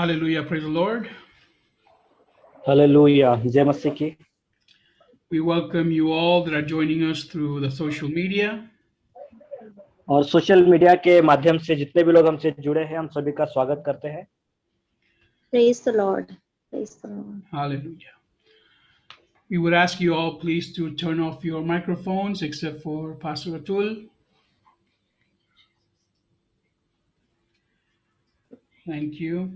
Hallelujah. Praise the Lord. Hallelujah जय मसीह की। We welcome you all that are joining us through the social media. और social media के माध्यम से जितने भी लोग हमसे जुड़े हैं हम सभी का स्वागत करते हैं। Praise the Lord. Praise the Lord. Hallelujah. We would ask you all please to turn off your microphones except for Pastor Atul. Thank you.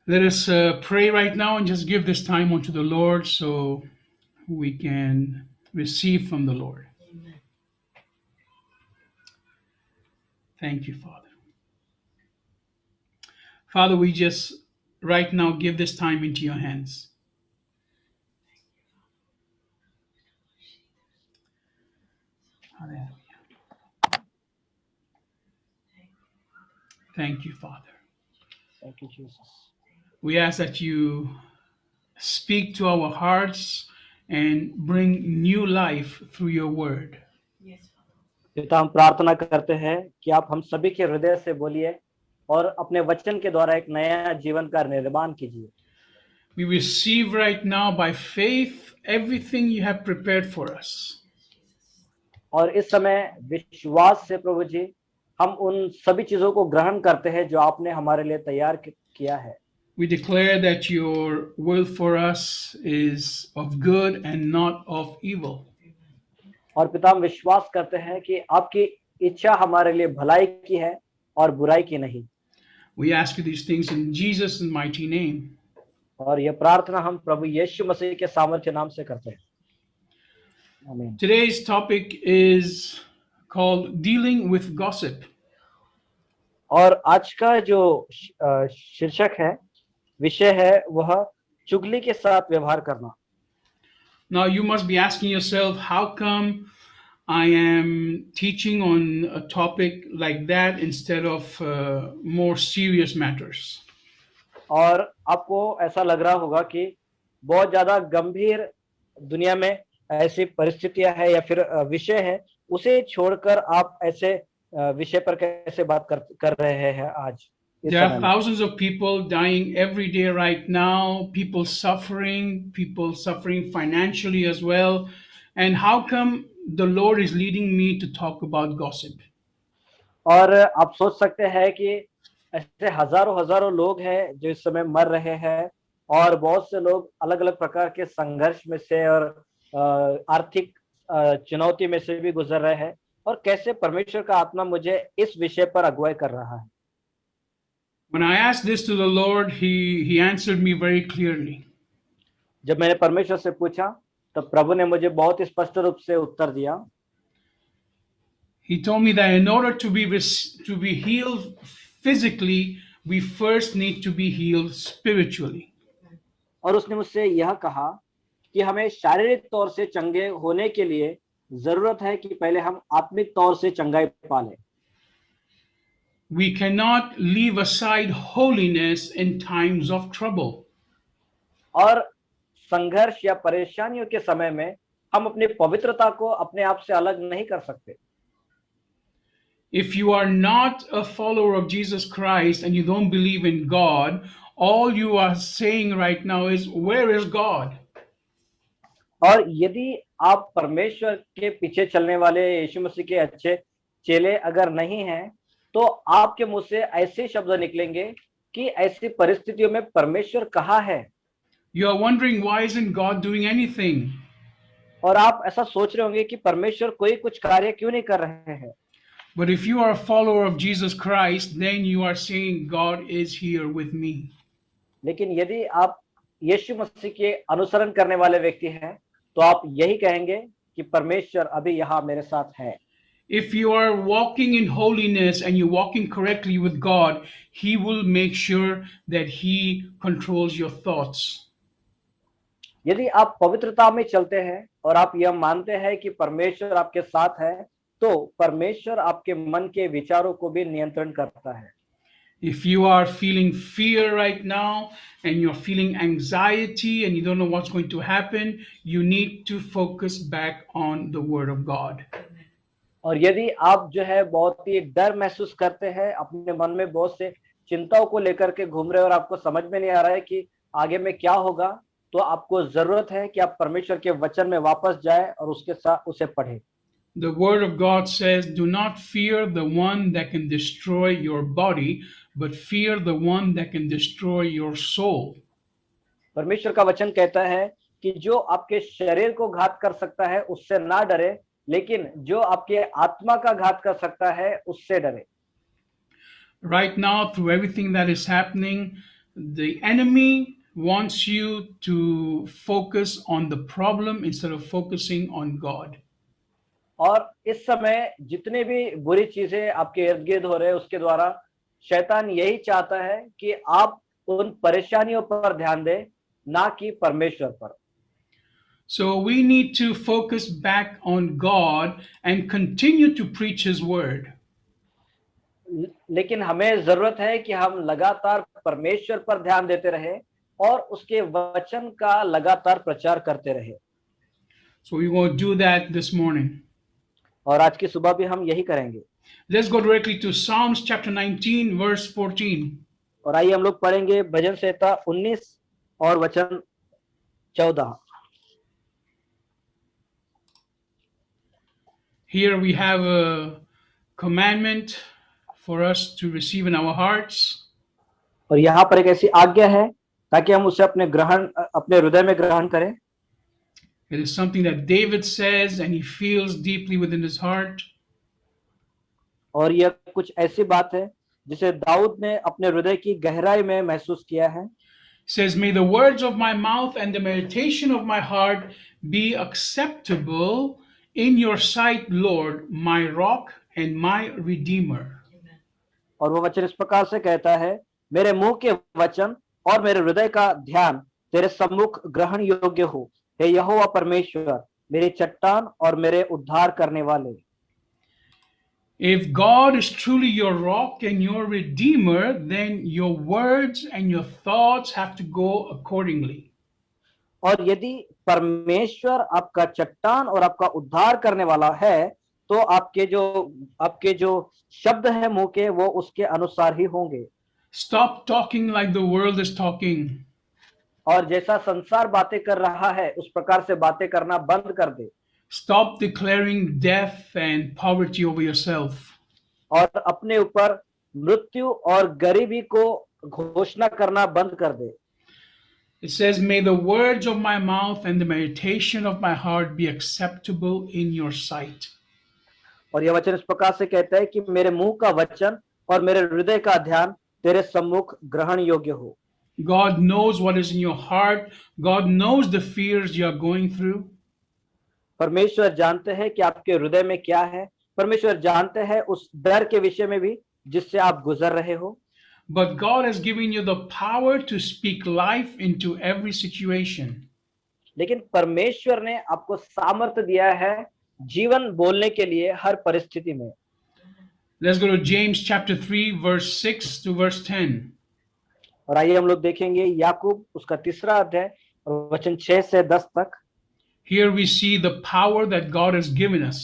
Let us pray right now and just give this time unto the Lord so we can receive from the Lord. Thank you, Father. Father, we just right now give this time into your hands. Hallelujah. Thank you, Father. Thank you Jesus. We ask that you speak to our hearts and bring new life through your word. पिता हम प्रार्थना करते हैं कि आप हम सभी के हृदय से बोलिए और अपने वचन के द्वारा एक नया जीवन का निर्माण कीजिए। We receive right now by faith everything you have prepared for us. और इस समय विश्वास से प्रभु जी हम उन सभी चीजों को ग्रहण करते हैं जो आपने हमारे लिए तैयार किया है। We declare that your will for us is of good and not of evil. और पिता हम विश्वास करते हैं कि आपकी इच्छा हमारे लिए भलाई की है और बुराई की नहीं। We ask you these things in Jesus' mighty name. और यह प्रार्थना हम प्रभु यीशु मसीह के सामर्थ्य नाम से करते हैं। आमीन। Today's topic is called Dealing with Gossip. और आज का जो शीर्षक है विषय है वह चुगली के साथ व्यवहार करना। Now you must be asking yourself, how come I am teaching on a topic like that instead of more serious matters? और आपको ऐसा लग रहा होगा कि बहुत ज्यादा गंभीर दुनिया में ऐसी परिस्थितियां है या फिर विषय है, उसे छोड़कर आप ऐसे विषय पर कैसे बात कर रहे हैं आज इस There are समय में। thousands of people dying every day right now, people suffering financially as well. And how come the Lord is leading me to talk about gossip? और आप सोच सकते हैं कि ऐसे हजारों हजारों लोग हैं जो इस समय मर रहे हैं और बहुत से लोग अलग अलग प्रकार के संघर्ष में से और आर्थिक चुनौती में से भी गुजर रहे हैं, और कैसे परमेश्वर का आत्मा मुझे इस विषय पर अगुवाई कर रहा है। When I asked this to the Lord, He answered me very clearly. जब मैंने परमेश्वर से पूछा तब प्रभु ने मुझे बहुत स्पष्ट रूप से उत्तर दिया। He told me that in order to be healed physically, we first need to be healed spiritually. और उसने मुझसे यह कहा कि हमें शारीरिक तौर से चंगे होने के लिए जरूरत है कि पहले हम आत्मिक तौर से चंगाई पालें। We cannot leave aside holiness in times of trouble. और संघर्ष या परेशानियों के समय में हम अपनी पवित्रता को अपने आप से अलग नहीं कर सकते। If you are not a follower of Jesus Christ and you don't believe in God, all you are saying right now is, where is God? और यदि आप परमेश्वर के पीछे चलने वाले यीशु मसीह के अच्छे चेले अगर नहीं हैं, तो आपके मुंह से ऐसे शब्द निकलेंगे कि ऐसी परिस्थितियों में परमेश्वर कहाँ है। You are wondering, why isn't God doing anything? और आप ऐसा सोच रहे होंगे कि परमेश्वर कोई कुछ कार्य क्यों नहीं कर रहे हैं। But if you are a follower of Jesus Christ, then you are saying, God is here with me. लेकिन यदि आप यीशु मसीह के अनुसरण करने वाले व्यक्ति हैं, तो आप यही कहेंगे कि परमेश्वर अभी यहाँ मेरे साथ है। If you are walking in holiness and you're walking correctly with God, He will make sure that He controls your thoughts. यदि आप पवित्रता में चलते हैं और आप यह मानते हैं कि परमेश्वर आपके साथ है, तो परमेश्वर आपके मन के विचारों को भी नियंत्रण करता है। If you are feeling fear right now and you're feeling anxiety and you don't know what's going to happen, you need to focus back on the Word of God. और यदि आप जो है बहुत ही डर महसूस करते हैं, अपने मन में बहुत से चिंताओं को लेकर के घूम रहे हो और आपको समझ में नहीं आ रहा है कि आगे में क्या होगा, तो आपको जरूरत है कि आप परमेश्वर के वचन में वापस जाए और उसके साथ उसे पढ़ें। The Word of God says, "Do not fear the one that can destroy your body, but fear the one that can destroy your soul." परमेश्वर का वचन कहता है कि जो आपके शरीर को घात कर सकता है उससे ना डरे, लेकिन जो आपके आत्मा का घात कर सकता है उससे डरे। Right now, through everything that is happening, the enemy wants you to focus on the problem instead of focusing on God. और इस समय जितने भी बुरी चीजें आपके इर्द गिर्द हो रहे हैं उसके द्वारा शैतान यही चाहता है कि आप उन परेशानियों पर ध्यान दें, ना कि परमेश्वर पर। So we need to focus back on God and continue to preach His word. लेकिन हमें जरूरत है कि हम लगातार परमेश्वर पर ध्यान देते रहे और उसके वचन का लगातार प्रचार करते रहे। So we will do that this morning. और आज की सुबह भी हम यही करेंगे। Let's go directly to Psalms chapter 19, verse 14. और आइए हम लोग पढ़ेंगे भजन संहिता 19 और वचन 14। Here we have a commandment for us to receive in our hearts. और यहाँ पर एक ऐसी आज्ञा है ताकि हम उसे अपने हृदय में ग्रहण करें। It is something that David says and he feels deeply within his heart. और यह कुछ ऐसी बात है जिसे दाऊद ने अपने हृदय की गहराई में महसूस किया है। It says, "May the words of my mouth and the meditation of my heart be acceptable in your sight, Lord, my rock and my redeemer." और वो वचन इस प्रकार से कहता है, मेरे मुंह के वचन और मेरे हृदय का ध्यान तेरे सम्मुख ग्रहण योग्य हो, हे यहोवा परमेश्वर, मेरी चट्टान और मेरे उद्धार करने वाले। If God is truly your rock and your redeemer, then your words and your thoughts have to go accordingly. और यदि परमेश्वर आपका चट्टान और आपका उद्धार करने वाला है, तो आपके जो शब्द है मुंह के वो उसके अनुसार ही होंगे। Stop talking like the world is talking. और जैसा संसार बातें कर रहा है उस प्रकार से बातें करना बंद कर दे। Stop declaring death and poverty over yourself. और अपने ऊपर मृत्यु और गरीबी को घोषणा करना बंद कर दे। It says, "May the words of my mouth and the meditation of my heart be acceptable in your sight." और यह वचन इस प्रकार से कहता है कि मेरे मुंह का वचन और मेरे हृदय का ध्यान तेरे सम्मुख ग्रहण योग्य हो। God knows what is in your heart. God knows the fears you are going through. परमेश्वर जानते हैं कि आपके हृदय में क्या है। परमेश्वर जानते हैं उस डर के विषय में भी जिससे आप गुजर रहे हो। But God has given you the power to speak life into every situation. लेकिन परमेश्वर ने आपको सामर्थ्य दिया है जीवन बोलने के लिए हर परिस्थिति में। Let's go to James chapter 3, verse 6 to verse 10. और आइए हम लोग देखेंगे याकूब उसका 3रा अध्याय और वचन 6 से 10 तक। Here we see the power that God has given us.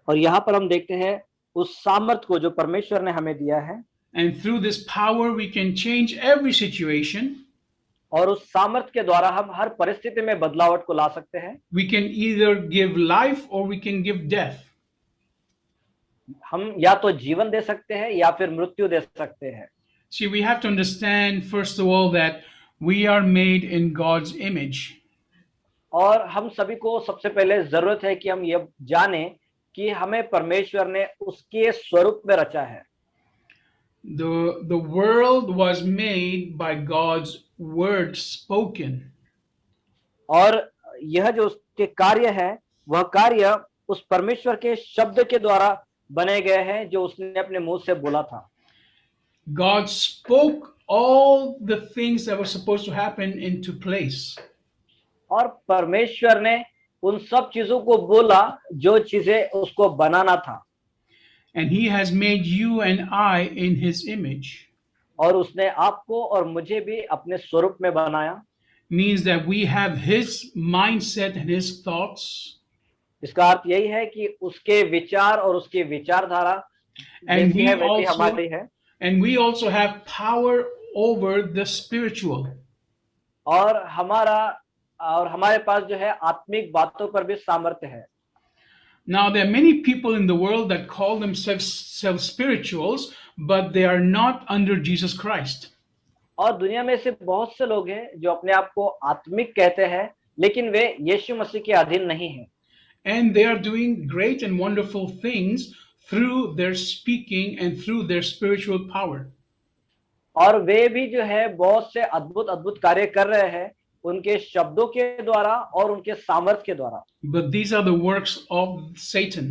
और यहाँ पर हम देखते हैं उस सामर्थ्य को जो परमेश्वर ने हमें दिया है। And through this power, we can change every situation. और उस सामर्थ्य के द्वारा हम हर परिस्थिति में बदलावट को ला सकते हैं। We can either give life or we can give death. हम या तो जीवन दे सकते हैं या फिर मृत्यु दे सकते हैं। See, we have to understand, first of all, that we are made in God's image. और हम सभी को सबसे पहले जरूरत है कि हम ये जाने कि हमें परमेश्वर ने उसके स्वरूप में रचा है। The world was made by God's word spoken. और यह जो उसके कार्य है वह कार्य उस परमेश्वर के शब्द के द्वारा बने गए हैं जो उसने अपने मुंह से बोला था। God spoke all the things that were supposed to happen into place. और परमेश्वर ने उन सब चीजों को बोला जो चीजें उसको बनाना था। And He has made you and I in His image. और उसने आपको और मुझे भी अपने स्वरूप में बनाया। Means that we have His mindset and His thoughts. इसका अर्थ यही है कि उसके विचार और उसकी विचारधारा And जैसी है we वैसी also हमारी है, and we also have power over the spiritual. और हमारे पास जो है आत्मिक बातों पर भी सामर्थ्य है। Now, there are many people in the world that call themselves spirituals, but they are not under Jesus Christ. और दुनिया में से बहुत से लोग हैं जो अपने आप को आत्मिक कहते हैं, लेकिन वे यीशु मसीह के अधीन नहीं हैं। And they are doing great and wonderful things through their speaking and through their spiritual power. और वे भी जो है बहुत से अद्भुत अद्भुत कार्य कर रहे हैं उनके शब्दों के द्वारा और उनके सामर्थ्य के द्वारा। But these are the works of Satan.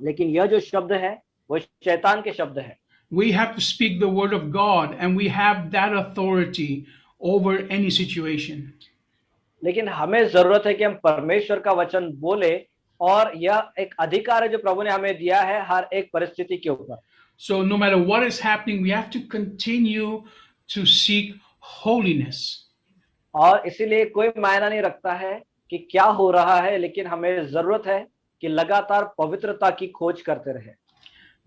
लेकिन यह जो शब्द है वो शैतान के शब्द है। We have to speak the word of God, and we have that authority over any situation. लेकिन हमें जरूरत है कि हम परमेश्वर का वचन बोले, और यह एक अधिकार है जो प्रभु ने हमें दिया है हर एक परिस्थिति के ऊपर। So no matter what is happening, we have to continue to seek holiness. और इसीलिए कोई मायना नहीं रखता है कि क्या हो रहा है, लेकिन हमें जरूरत है कि लगातार पवित्रता की खोज करते रहे।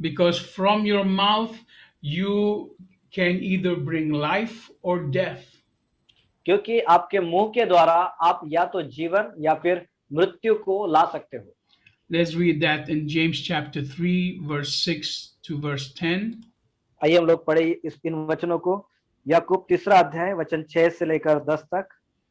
Because from your mouth you can either bring life or death. क्योंकि आपके मुंह के द्वारा आप या तो जीवन या फिर मृत्यु को ला सकते हो। Let's read that in James chapter 3 verse 6 to verse 10. आइए हम लोग पढ़े इन वचनों को। याकूब 3 अध्याय वचन 6 से लेकर 10 तक।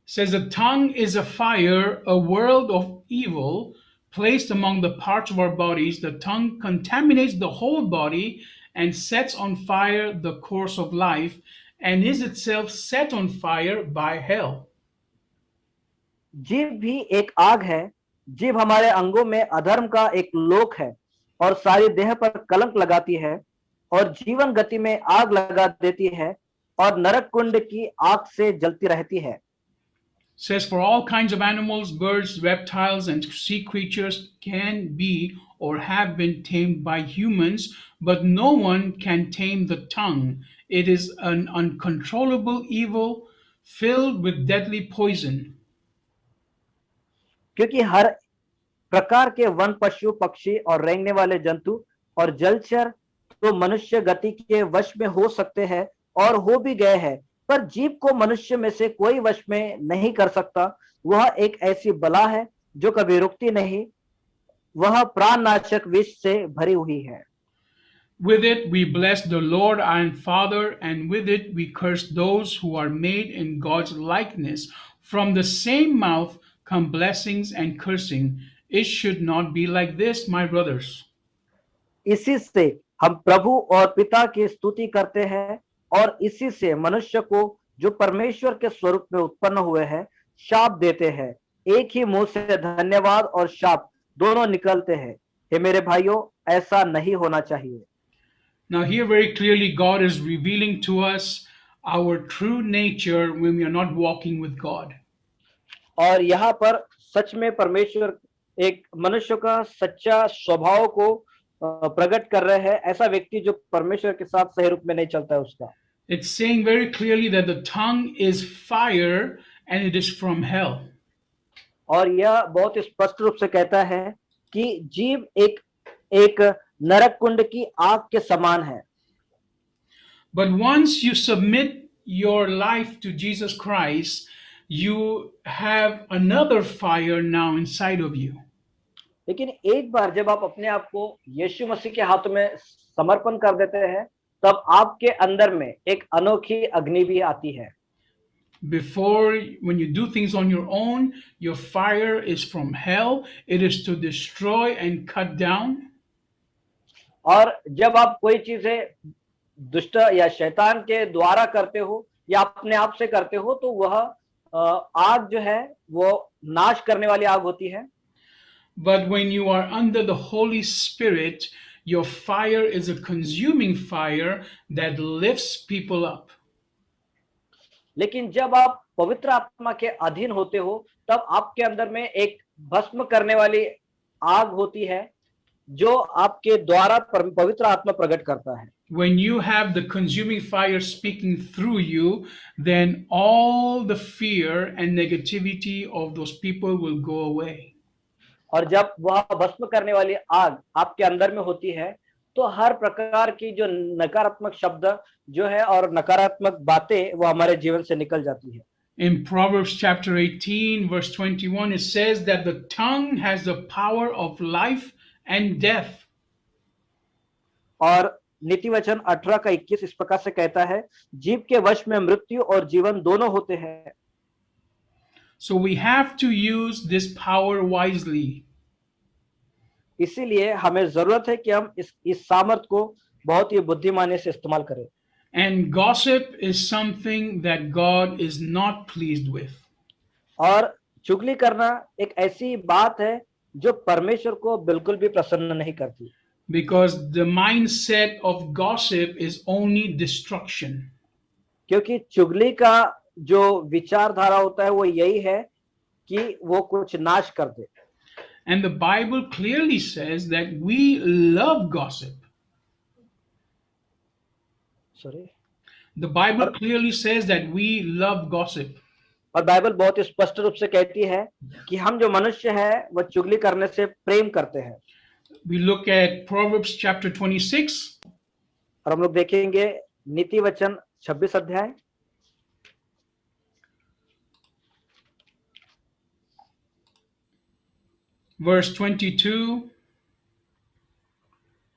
Says, the tongue is a fire, a world of evil placed among the parts of our bodies. The tongue contaminates the whole body and sets on fire the course of life, and is itself set on fire by hell. जीभ भी एक आग है। जीभ हमारे अंगों में अधर्म का एक लोक है और सारी देह पर कलंक लगाती है और जीवन गति में आग लगा देती है और नरक कुंड की आग से जलती रहती है। Says, for all kinds of animals, birds, reptiles, and sea creatures can be or have been tamed by humans, but no one can tame the tongue. It is an uncontrollable evil filled with deadly poison. क्योंकि हर प्रकार के one, पशु, पक्षी और रेंगने वाले जंतु और जलचर तो मनुष्य गति के वश में हो सकते हैं और हो भी गए हैं, पर जीव को मनुष्य में से कोई वश में नहीं कर सकता। वह एक ऐसी बला है जो कभी रुकती नहीं, वह प्राणनाशक विष से भरी हुई है। With it we bless the Lord and Father, and with it we curse those who are made in God's likeness. From the same mouth come blessings and cursing. It should not be like this, my brothers. इसी से हम प्रभु और पिता की स्तुति करते हैं और इसी से मनुष्य को जो परमेश्वर के स्वरूप में उत्पन्न हुए हैं शाप देते हैं। एक ही मुंह से धन्यवाद और शाप दोनों निकलते हैं। हे मेरे भाइयों, ऐसा नहीं होना चाहिए। Now, here very clearly, God is revealing to us our true nature when we are not walking with God. और यहाँ पर सच में परमेश्वर एक मनुष्य का सच्चा स्वभाव को प्रकट कर रहे हैं। ऐसा व्यक्ति जो परमेश्वर के साथ सही रूप में नहीं चलता है उसका। It's saying very clearly that the tongue is fire and it is from hell. और यह बहुत स्पष्ट रूप से कहता है कि जीव एक नरक कुंड की आग के समान है। But once you submit your life to Jesus Christ, you have another fire now inside of you. लेकिन एक बार जब आप अपने आप को यीशु मसीह के हाथों में समर्पण कर देते हैं, तब आपके अंदर में एक अनोखी अग्नि भी आती है। Before, when you do things on your own, your fire is from hell. It is to destroy and cut down. और जब आप कोई चीजें दुष्ट या शैतान के द्वारा करते हो या अपने आप से करते हो, तो वह आग जो है वो नाश करने वाली आग होती है। But when you are under the Holy Spirit, your fire is a consuming fire that lifts people up. लेकिन जब आप पवित्र आत्मा के अधीन होते हो, तब आपके अंदर में एक भस्म करने वाली आग होती है जो आपके द्वारा पवित्र आत्मा प्रकट करता है। When you have the consuming fire speaking through you, then all the fear and negativity of those people will go away. और जब वह भस्म करने वाली आग आपके अंदर में होती है, तो हर प्रकार की जो नकारात्मक शब्द जो है और नकारात्मक बातें वो हमारे जीवन से निकल जाती है। In Proverbs chapter 18, verse 21, it says that the tongue has the power of life and death. और नीति वचन 18 का 21 इस प्रकार से कहता है, जीभ के वश में मृत्यु और जीवन दोनों होते हैं। So we have to use this power wisely. इसीलिए हमें जरूरत है कि हम इस सामर्थ को बहुत ही बुद्धिमानी से इस्तेमाल करें। And gossip is something that God is not pleased with. और चुगली करना एक ऐसी बात है जो परमेश्वर को बिल्कुल भी प्रसन्न नहीं करती, Because the mindset of gossip is only destruction. क्योंकि चुगली का जो विचारधारा होता है वो यही है कि वो कुछ नाश कर दे। And the Bible clearly says that we love gossip. Sorry. The Bible clearly says that we love gossip. और बाइबल बहुत ही स्पष्ट रूप से कहती है कि हम जो मनुष्य है वह चुगली करने से प्रेम करते हैं। We look at Proverbs chapter 26. और हम लोग देखेंगे नीति वचन 26 अध्याय Verse 22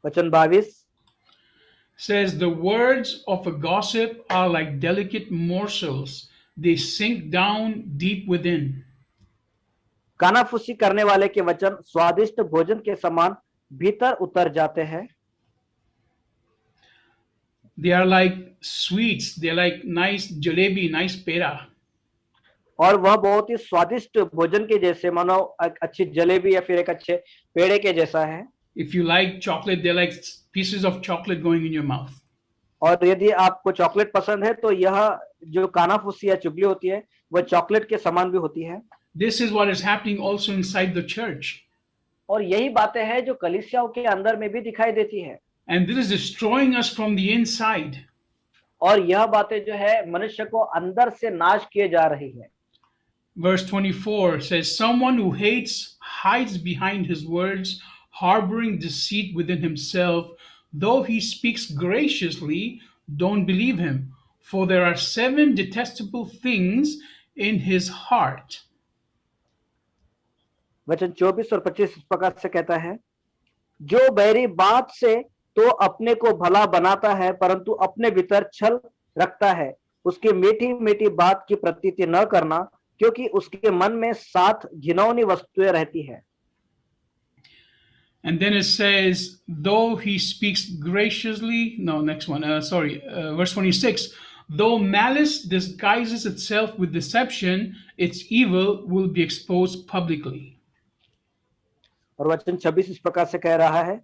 वचन 22 says, The words of a gossip are like delicate morsels, they sink down deep within. कानाफूसी करने वाले के वचन स्वादिष्ट भोजन के समान भीतर उतर जाते हैं। They are like sweets, they're like nice jalebi, nice pera. और वह बहुत ही स्वादिष्ट भोजन के जैसे, मानो एक अच्छी जलेबी या फिर एक अच्छे पेड़े के जैसा है। If you like chocolate, they're like pieces of chocolate going in your mouth. और यदि आपको चॉकलेट पसंद है तो यह जो कानाफूसी या चुगली होती है वह चॉकलेट के समान भी होती है। This is what is happening also inside the church. और यही बातें हैं जो कलीसियाओं के अंदर में भी दिखाई देती है। And this is destroying us from the inside. और यह बातें जो है मनुष्य को अंदर से नाश किए जा रही है। Verse 24 says, Someone who hates hides behind his words, harboring deceit within himself. Though he speaks graciously, don't believe him, for there are 7 detestable things in his heart. वचन 24 और 25 इस प्रकार से कहता है, जो बैरी बात से तो अपने को भला बनाता है परंतु अपने भीतर छल रखता है, उसकी मीठी मीठी बात की प्रतीति न करना, क्योंकि उसके मन में 7 घिनौनी वस्तुएं रहती है। And then it says, though he speaks graciously, no, next one, verse 26, though malice disguises itself with deception, its evil will be exposed publicly. और वचन 26 इस प्रकार से कह रहा है,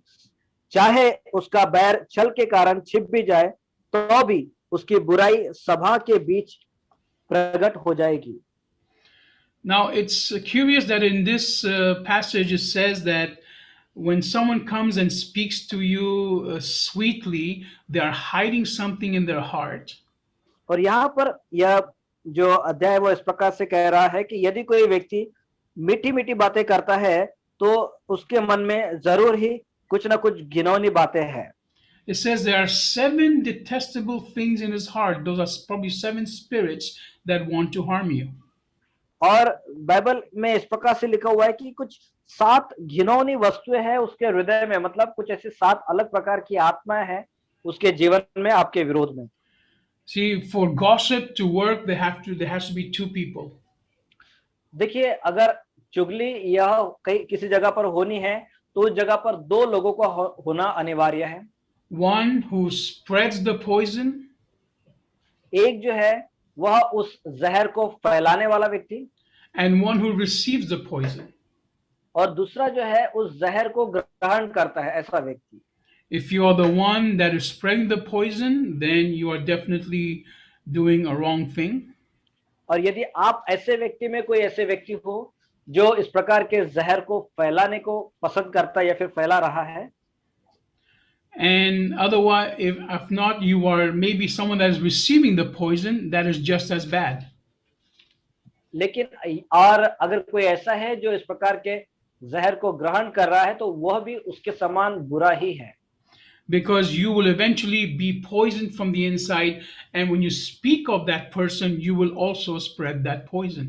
चाहे उसका बैर छल के कारण छिप भी जाए तो भी उसकी बुराई सभा के बीच प्रकट हो जाएगी। Now it's curious that in this passage it says that when someone comes and speaks to you sweetly, they are hiding something in their heart. और यहाँ पर यह जो अध्याय वो इस प्रकार से कह रहा है कि यदि कोई व्यक्ति मीठी मीठी बातें करता है तो उसके मन में जरूर ही कुछ ना कुछ घिनौनी बातें हैं। It says there are 7 detestable things in his heart. Those are probably 7 spirits that want to harm you. और बाइबल में इस प्रकार से लिखा हुआ है कि कुछ 7 घिनौनी वस्तुएं हैं उसके हृदय में, मतलब कुछ ऐसे 7 अलग प्रकार की आत्माएं हैं उसके जीवन में, आपके विरोध में। See, for gossip to work, there has to be 2 people. देखिए, अगर चुगली यह किसी जगह पर होनी है तो उस जगह पर 2 लोगों का होना अनिवार्य है। One who spreads the poison. एक जो है वह उस जहर को फैलाने वाला व्यक्ति, and one who receives the poison. और दूसरा जो है उस जहर को ग्रहण करता है, ऐसा व्यक्ति। If you are the one that is spreading the poison, then you are definitely doing a wrong thing. और यदि आप ऐसे व्यक्ति में कोई ऐसे व्यक्ति हो जो इस प्रकार के जहर को फैलाने को पसंद करता है या फिर फैला रहा है, and otherwise, if not, you are maybe someone that is receiving the poison, that is just as bad. लेकिन और अगर कोई ऐसा है जो इस प्रकार के जहर को ग्रहण कर रहा है तो वह भी उसके समान बुरा ही है, because you will eventually be poisoned from the inside, and when you speak of that person, you will also spread that poison.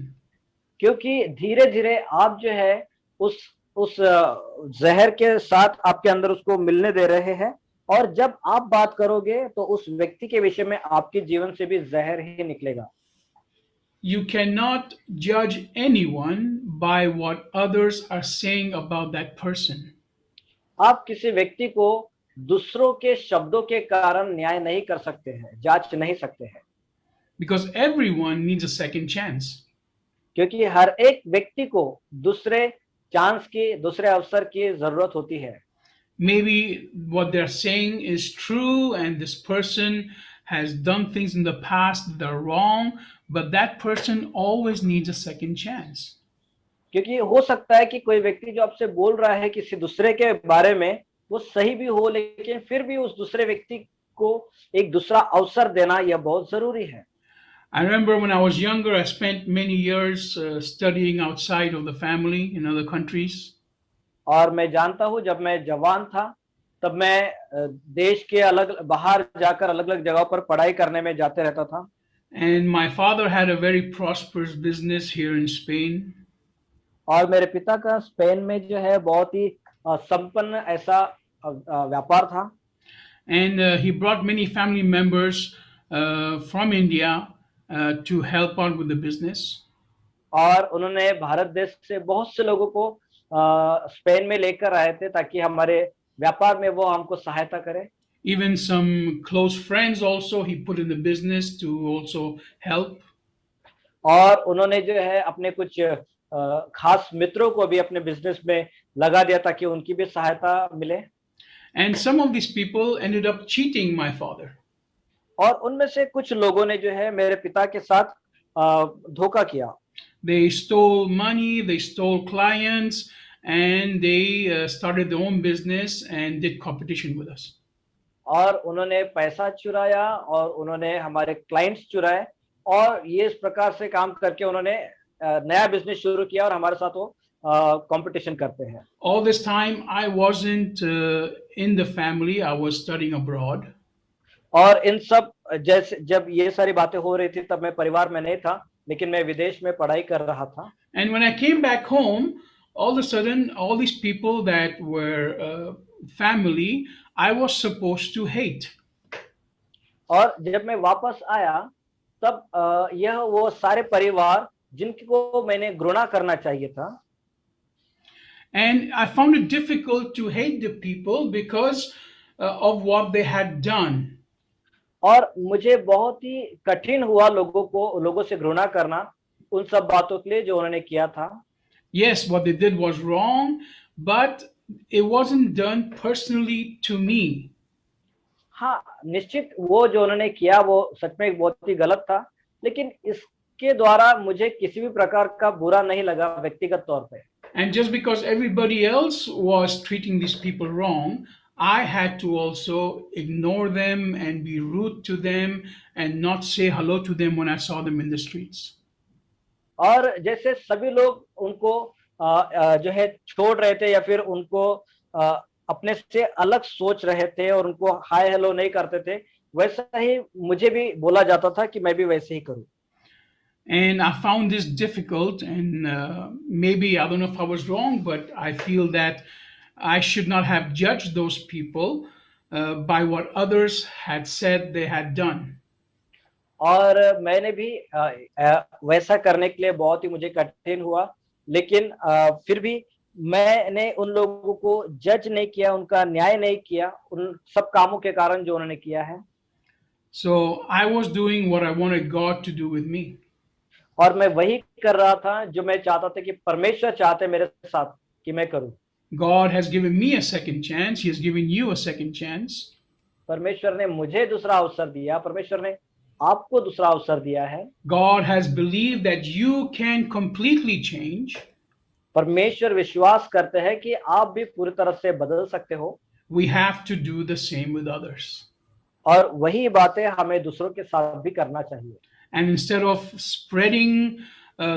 क्योंकि धीरे धीरे आप जो है उस जहर के साथ आपके अंदर उसको मिलने दे रहे हैं, और जब आप बात करोगे तो उस व्यक्ति के विषय में आपके जीवन से भी जहर ही निकलेगा। You cannot judge anyone by what others are saying about that person. आप किसी व्यक्ति को दूसरों के शब्दों के कारण न्याय नहीं कर सकते हैं, जांच नहीं सकते हैं, Because everyone needs a second chance. क्योंकि हर एक व्यक्ति को दूसरे चांस की, दूसरे अवसर की जरूरत होती है। Maybe what they're saying is true and this person has done things in the past that are wrong, but that person always needs a second chance. क्योंकि हो सकता है कि कोई व्यक्ति जो आपसे बोल रहा है किसी दूसरे के बारे में वो सही भी हो, लेकिन फिर भी उस दूसरे व्यक्ति को एक दूसरा अवसर देना यह बहुत जरूरी है। I remember when I was younger, I spent many years studying outside of the family in other countries. और मैं जानता हूँ जब मैं जवान था तब मैं देश के अलग बाहर जाकर अलग अलग जगहों पर पढ़ाई करने में जाते रहता था। And my father had a very prosperous business here in Spain. और मेरे पिता का स्पेन में जो है बहुत ही संपन्न ऐसा व्यापार था। And he brought many family members from India to help out with the business. और उन्होंने भारत देश से बहुत से लोगों को स्पेन में लेकर आए थे ताकि हमारे व्यापार में वो हमको सहायता करें। Even some close friends also he put in the business to also help. और उन्होंने जो है अपने कुछ खास मित्रों को भी अपने बिजनेस में लगा दिया ताकि उनकी भी सहायता मिले। And some of these people ended up cheating my father. और उनमें से कुछ लोगों ने जो है मेरे पिता के साथ धोखा किया। They stole money, they stole clients, and they started their own business and did competition with us. और उन्होंने पैसा चुराया और उन्होंने हमारे क्लाइंट्स चुराए, और ये इस प्रकार से काम करके उन्होंने नया बिजनेस शुरू किया और हमारे साथ वो कंपटीशन करते हैं। All this time I wasn't in the family, I was studying abroad. और इन सब जैसे जब ये सारी बातें हो रही थी तब मैं परिवार में नहीं था, लेकिन मैं विदेश में पढ़ाई कर रहा था। And when I came back home, all of a sudden, all these people that were family, I was supposed to hate. और जब मैं वापस आया तब यह वो सारे परिवार जिनको मैंने घृणा करना चाहिए था। And I found it difficult to hate the people because of what they had done. और मुझे बहुत ही कठिन हुआ लोगों से घृणा करना उन सब बातों के लिए जो उन्होंने किया था। Yes, what they did was wrong, but it wasn't done personally to me. हाँ, निश्चित वो जो उन्होंने किया वो सच में बहुत ही गलत था, लेकिन इसके द्वारा मुझे किसी भी प्रकार का बुरा नहीं लगा व्यक्तिगत तौर पे। And just because everybody else was treating these people wrong, I had to also ignore them and be rude to them and not say hello to them when I saw them in the streets. और जैसे सभी लोग उनको जो है छोड़ रहे थे या फिर उनको अपने से अलग सोच रहे थे और उनको हाय हेलो नहीं करते थे, वैसा ही मुझे भी बोला जाता था कि मैं भी वैसे ही करूं। And I found this difficult, and maybe I don't know if I was wrong, but I feel that I should not have judged those people by what others had said they had done. और मैंने भी वैसा करने के लिए बहुत ही मुझे कठिन हुआ, लेकिन फिर भी मैंने उन लोगों को जज नहीं किया, उनका न्याय नहीं किया उन सब कामों के कारण जो उन्होंने किया है। So I was doing what I wanted God to do with me. और मैं वही कर रहा था जो मैं चाहता था कि परमेश्वर चाहते मेरे साथ कि मैं करूं। God has given me a second chance. He has given you a second chance. परमेश्वर ने मुझे दूसरा अवसर दिया, परमेश्वर ने आपको दूसरा अवसर दिया है। God has believed that you can completely change. परमेश्वर विश्वास करते हैं कि आप भी पूरी तरह से बदल सकते हो। We have to do the same with others. और वही बातें हमें दूसरों के साथ भी करना चाहिए। And instead of spreading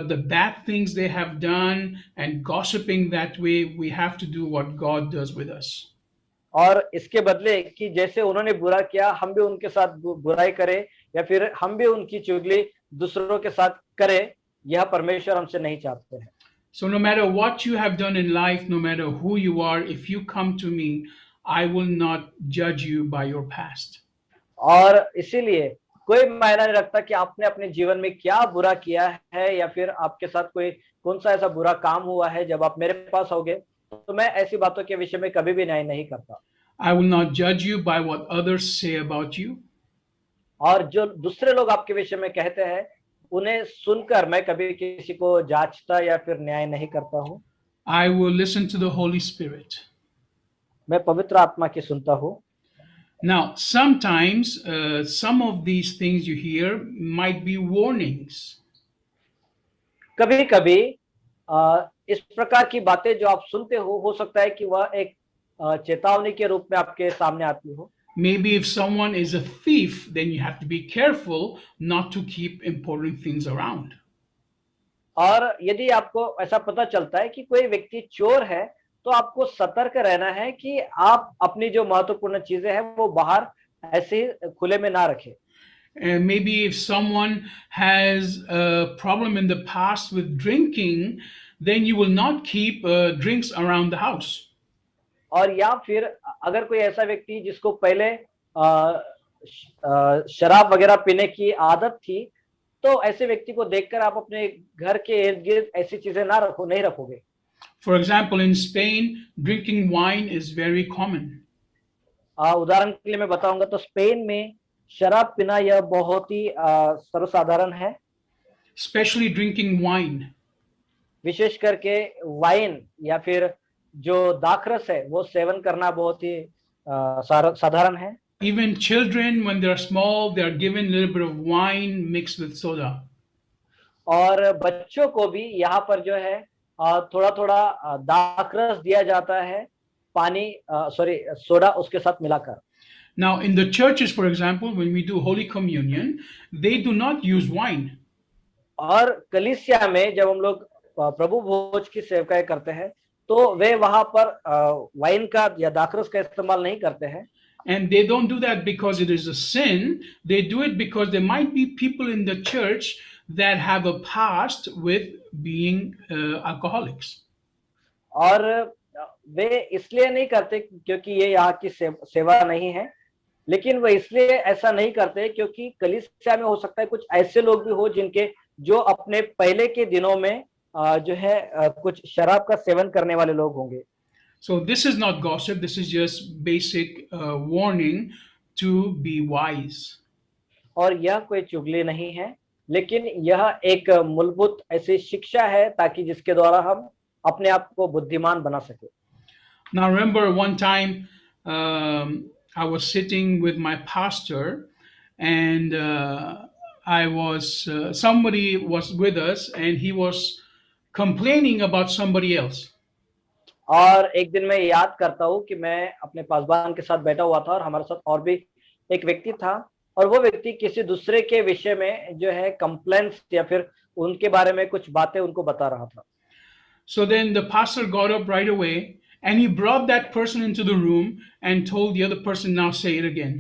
the bad things they have done and gossiping that way, we have to do what God does with us. और इसके बदले कि जैसे उन्होंने बुरा किया हम भी उनके साथ बुराई करें या फिर हम भी उनकी चुगली दूसरों के साथ करें, यह परमेश्वर हमसे नहीं चाहते हैं। So, no matter what you have done in life, no matter who you are, if you come to me, I will not judge you by your past. और इसीलिए कोई मायना नहीं रखता कि आपने अपने जीवन में क्या बुरा किया है या फिर आपके साथ कोई कौन सा ऐसा बुरा काम हुआ है, जब आप मेरे पास आओगे तो मैं ऐसी बातों के विषय में कभी भी न्याय नहीं करता। I will not judge you by what others say about you. और जो दूसरे लोग आपके विषय में कहते हैं उन्हें सुनकर मैं कभी किसी को जांचता या फिर न्याय नहीं करता हूँ। I will listen to the Holy Spirit. मैं पवित्र आत्मा की सुनता हूँ। Now, sometimes some of these things you hear might be warnings. कभी कभी इस प्रकार की बातें जो आप सुनते हो सकता है कि वह एक चेतावनी के रूप में आपके सामने आती हो। Maybe if someone is a thief, then you have to be careful not to keep important things around. और यदि आपको ऐसा पता चलता है कि कोई व्यक्ति चोर है तो आपको सतर्क रहना है कि आप अपनी जो महत्वपूर्ण चीजें हैं वो बाहर ऐसे ही खुले में ना रखें। And maybe if someone has a problem in the past with drinking, then you will not keep drinks around the house. और या फिर अगर कोई ऐसा व्यक्ति जिसको पहले शराब वगैरह पीने की आदत थी तो ऐसे व्यक्ति को देखकर आप अपने घर के इर्द गिर्द ऐसी चीजें नहीं रखोगे। For example, in Spain, drinking wine is very common. उदाहरण के लिए मैं बताऊंगा तो स्पेन में शराब पीना यह बहुत ही सर्वसाधारण है। Especially drinking wine. विशेष करके वाइन या फिर जो दाखरस है वो सेवन करना बहुत ही साधारण है। Even children, when they're small, they are given a little bit of wine mixed with soda. और बच्चों को भी यहाँ पर जो है थोड़ा थोड़ा दाखरस दिया जाता है, पानी सोडा उसके साथ मिलाकर। Now, in the churches, for example, when we do Holy Communion, they do not use wine. और कलीसिया में जब हम लोग प्रभु भोज की सेवकाएं करते हैं तो वे वहां पर वाइन का या दाखरस का इस्तेमाल नहीं करते हैं। And they don't do that because it is a sin. They do it because there might be people in the church that have a past with being alcoholics. और वे इसलिए नहीं करते क्योंकि ये यहाँ की सेवा नहीं है, लेकिन वे इसलिए ऐसा नहीं करते क्योंकि कलीसिया में हो सकता है कुछ ऐसे लोग भी हो जिनके जो अपने पहले के दिनों में जो है कुछ शराब का सेवन करने वाले लोग होंगे। So this is not gossip. This is just basic warning to be wise. और यह कोई चुगली नहीं है, लेकिन यह एक मूलभूत ऐसी शिक्षा है ताकि जिसके द्वारा हम अपने आप को बुद्धिमान बना सके। Now remember one time I was sitting with my pastor and I was somebody was with us and he was complaining about somebody else. और एक दिन मैं याद करता हूँ कि मैं अपने पासबान के साथ बैठा हुआ था और हमारे साथ और भी एक व्यक्ति था और वो व्यक्ति किसी दूसरे के विषय में जो है कंप्लेंट्स या फिर उनके बारे में कुछ बातें उनको बता रहा था। So then the pastor got up right away and he brought that person into the room and told the other person, now say it again.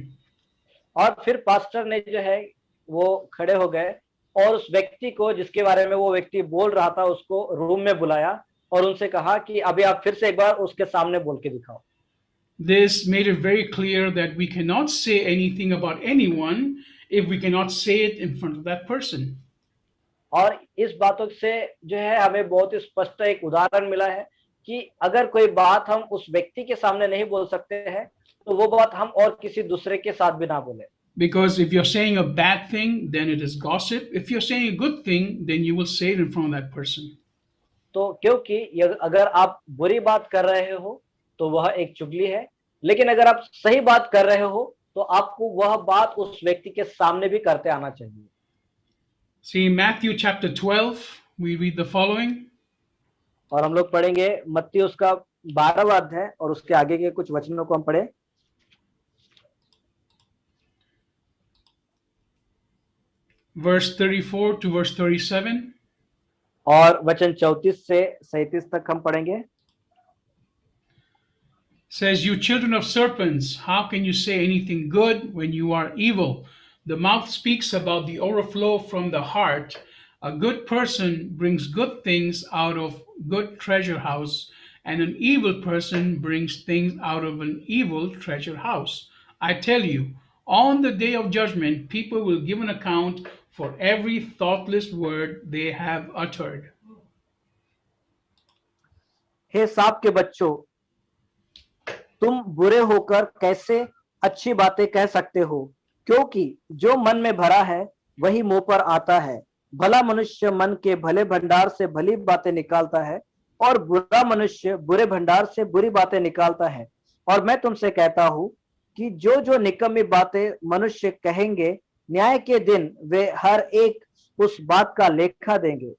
और फिर पास्टर ने जो है वो खड़े हो गए और उस व्यक्ति को जिसके बारे में वो व्यक्ति बोल रहा था उसको रूम में बुलाया और उनसे कहा कि अभी आप फिर से एक बार उसके सामने बोल के दिखाओ। This made it very clear that we cannot say anything about anyone if we cannot say it in front of that person. और इस बातों से जो है हमें बहुत ही स्पष्ट एक उदाहरण मिला है कि अगर कोई बात हम उस व्यक्ति के सामने नहीं बोल सकते हैं तो वो बात हम और किसी दूसरे के साथ भी ना बोले। Because if you're saying a bad thing, then it is gossip. If you're saying a good thing, then you will say it in front of that person. तो क्योंकि अगर आप बुरी बात कर रहे हो तो वह एक चुगली है, लेकिन अगर आप सही बात कर रहे हो तो आपको वह बात उस व्यक्ति के सामने भी करते आना चाहिए। See, Matthew chapter 12, we read the following. और हम लोग पढ़ेंगे मत्ती उसका 12वां अध्याय और उसके आगे के कुछ वचनों को हम पढ़े। Verse 34 to verse 37. और वचन 34 से 37 तक हम पढ़ेंगे। Says, "You children of serpents, how can you say anything good when you are evil? The mouth speaks about the overflow from the heart. A good person brings good things out of good treasure house, and an evil person brings things out of an evil treasure house. I tell you, on the day of judgment, people will give an account for every thoughtless word they have uttered." हे सांप के बच्चों, तुम बुरे होकर कैसे अच्छी बातें कह सकते हो? क्योंकि जो मन में भरा है वही मुंह पर आता है। भला मनुष्य मन के भले भंडार से भली बातें निकालता है, और बुरा मनुष्य बुरे भंडार से बुरी बातें निकालता है। और मैं तुमसे कहता हूं कि जो जो निकम्मी बातें मनुष्य कहेंगे, न्याय के दिन वे हर एक उस बात का लेखा देंगे।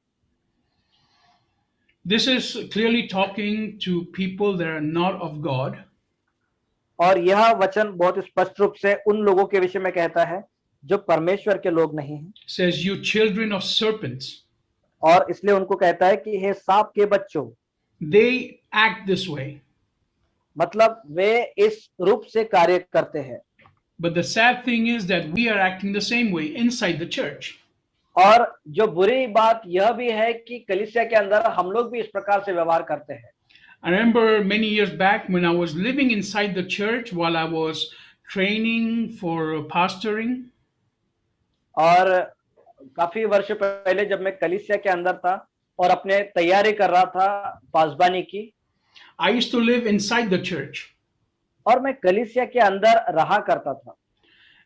This is clearly talking to people that are not of God. और यह वचन बहुत स्पष्ट रूप से उन लोगों के विषय में कहता है जो परमेश्वर के लोग नहीं हैं। Says, "You children of serpents." और इसलिए उनको कहता है कि हे सांप के बच्चों, They act this way. मतलब वे इस रूप से कार्य करते हैं। But the sad thing is that we are acting the same way inside the church. और जो बुरी बात यह भी है कि कलीसिया के अंदर हम लोग भी इस प्रकार से व्यवहार करते हैं। I remember many years back when I was living inside the church while I was training for pastoring. और काफी वर्ष पहले जब मैं कलीसिया के अंदर था और अपने तैयारी कर रहा था पासबानी की, I used to live inside the church. और मैं कलीसिया के अंदर रहा करता था।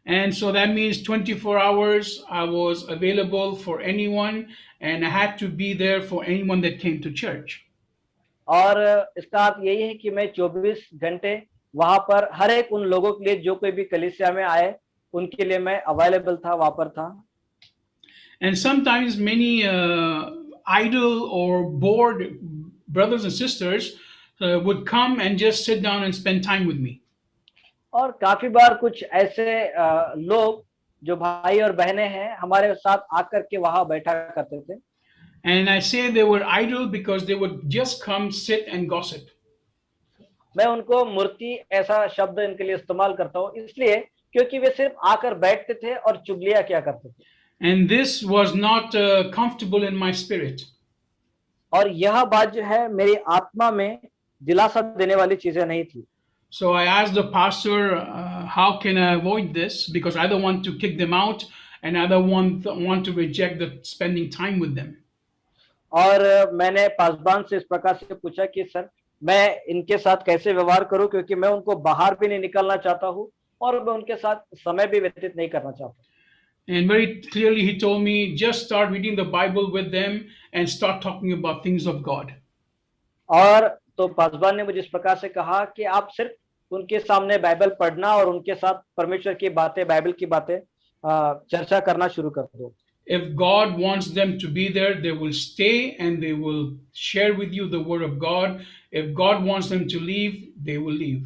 And so that means 24 hours I was available for anyone, and I had to be there for anyone that came to church. और इसका अर्थ यही है कि मैं 24 घंटे वहां पर हर एक उन लोगों के लिए जो कोई भी कलीसिया में आए उनके लिए मैं अवेलेबल था, वहां पर था। And sometimes many idle or bored brothers and sisters would come and just sit down and spend time with me. और काफी बार कुछ ऐसे लोग जो भाई और बहनें हैं हमारे साथ आकर के वहां बैठा करते थे। And I say they were idle because they would just come, sit, and gossip. मैं उनको मूर्ति ऐसा शब्द इनके लिए इस्तेमाल करता हूँ इसलिए क्योंकि वे सिर्फ आकर बैठते थे और चुगलियां किया करते थे। And this was not comfortable in my spirit. और यह बात जो है मेरी आत्मा में दिलासा देने वाली चीजें नहीं थी। So I asked the pastor, how can I avoid this? Because I don't want to kick them out, and I don't want to reject the spending time with them. और मैंने पासबान से इस प्रकार से पूछा कि सर मैं इनके साथ कैसे व्यवहार करूं, क्योंकि मैं उनको बाहर भी नहीं निकलना चाहता हूं और मैं उनके साथ समय भी व्यतीत नहीं करना चाहता। And very clearly he told me, just start reading the Bible with them and start talking about things of God. और तो पासबान ने मुझे इस प्रकार से कहा कि आप सिर्फ उनके सामने बाइबल पढ़ना और उनके साथ परमेश्वर की बातें, बाइबल की बातें चर्चा करना शुरू कर दो। If God wants them to be there, they will stay and they will share with you the word of God. If God wants them to leave, they will leave.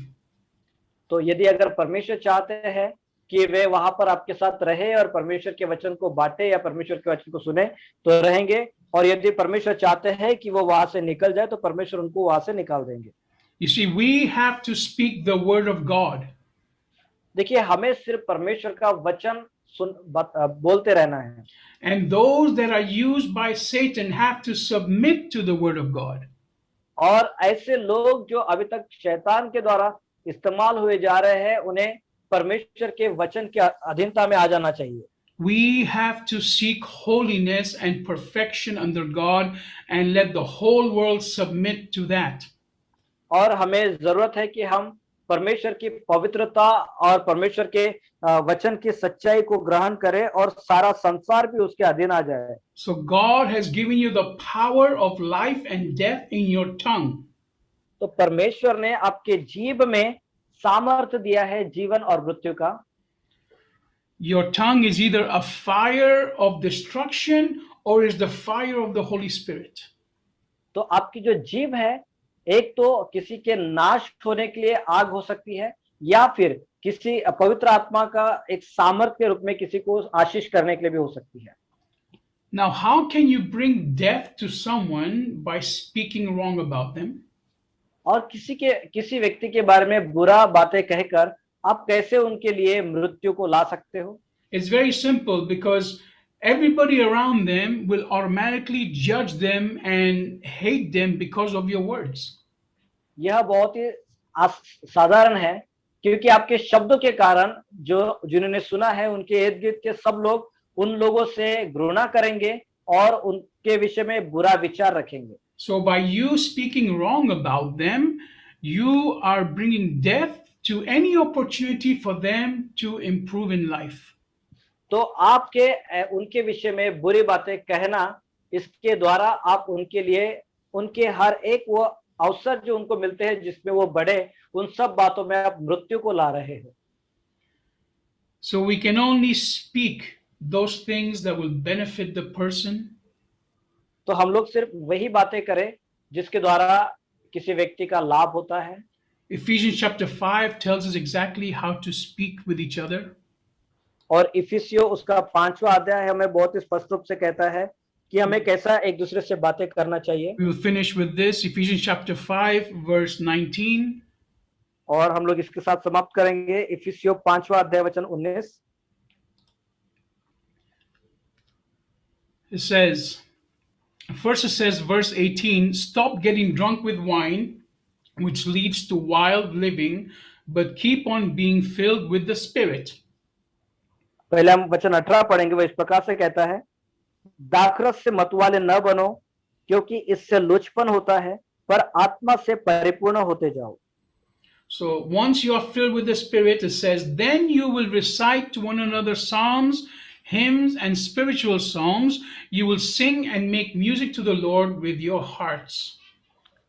तो यदि अगर परमेश्वर चाहते हैं कि वे वहां पर आपके साथ रहे और परमेश्वर के वचन को बांटे या परमेश्वर के वचन को सुने तो रहेंगे, और यदि परमेश्वर चाहते हैं कि वो वहां से निकल जाए तो परमेश्वर उनको वहां से निकाल देंगे। You see, we have to speak the word of God. देखिए हमें सिर्फ परमेश्वर का वचन बोलते रहना है। And those that are used by Satan have to submit to the word of God. और ऐसे लोग जो अभी तक शैतान के द्वारा इस्तेमाल हुए जा रहे हैं उन्हें परमेश्वर के वचन के अधीनता में आ जाना चाहिए। We have to seek holiness and perfection under God and let the whole world submit to that. और हमें जरूरत है कि हम परमेश्वर की पवित्रता और परमेश्वर के वचन की सच्चाई को ग्रहण करें और सारा संसार भी उसके अधीन आ जाए। So God has given you the power of life and death in your tongue. तो परमेश्वर ने आपके जीभ में सामर्थ्य दिया है जीवन और मृत्यु का। Your tongue is either a fire of destruction or is the fire of the Holy Spirit. तो आपकी जो जीभ है एक तो किसी के नाश होने के लिए आग हो सकती है या फिर किसी पवित्र आत्मा का एक सामर्थ्य के रूप में किसी को आशीष करने के लिए भी हो सकती है। Now, how can you bring death to someone by speaking wrong about them? और किसी व्यक्ति के बारे में बुरा बातें कहकर आप कैसे उनके लिए मृत्यु को ला सकते हो? It's very simple because everybody around them will automatically judge them and hate them because of your words. यह बहुत ही साधारण है, क्योंकि आपके शब्दों के कारण जो जिन्होंने सुना है उनके इर्द गिर्द के सब लोग उन लोगों से घृणा करेंगे और उनके विषय में बुरा विचार रखेंगे। So, by you speaking wrong about them, you are bringing death to any opportunity for them to improve in life. तो आपके उनके विषय में बुरी बातें कहना, इसके द्वारा आप उनके लिए उनके हर एक वो अवसर जो उनको मिलते हैं जिसमें वो बढ़े, उन सब बातों में आप मृत्यु को ला रहे हो। So, we can only speak those things that will benefit the person. तो हम लोग सिर्फ वही बातें करें जिसके द्वारा किसी व्यक्ति का लाभ होता है। Ephesians chapter 5 tells us exactly how to speak with each other. और इफिसियों उसका 5वां अध्याय हमें बहुत ही स्पष्ट रूप से कहता है कि हमें कैसा एक दूसरे से बातें करना चाहिए। We will finish with this, Ephesians chapter 5 verse 19. और हम लोग इसके साथ समाप्त करेंगे इफिसियों 5वां अध्याय वचन 19। It says, first it says, verse 18, stop getting drunk with wine, which leads to wild living, but keep on being filled with the Spirit. पहले हम वचन 18 पढ़ेंगे। वह इस प्रकार से कहता है, दाखरस से मतवाले न बनो, क्योंकि इससे लुचपन होता है, पर आत्मा से परिपूर्ण होते जाओ। So once you are filled with the Spirit, it says, then you will recite to one another psalms, hymns, and spiritual songs. You will sing and make music to the Lord with your hearts.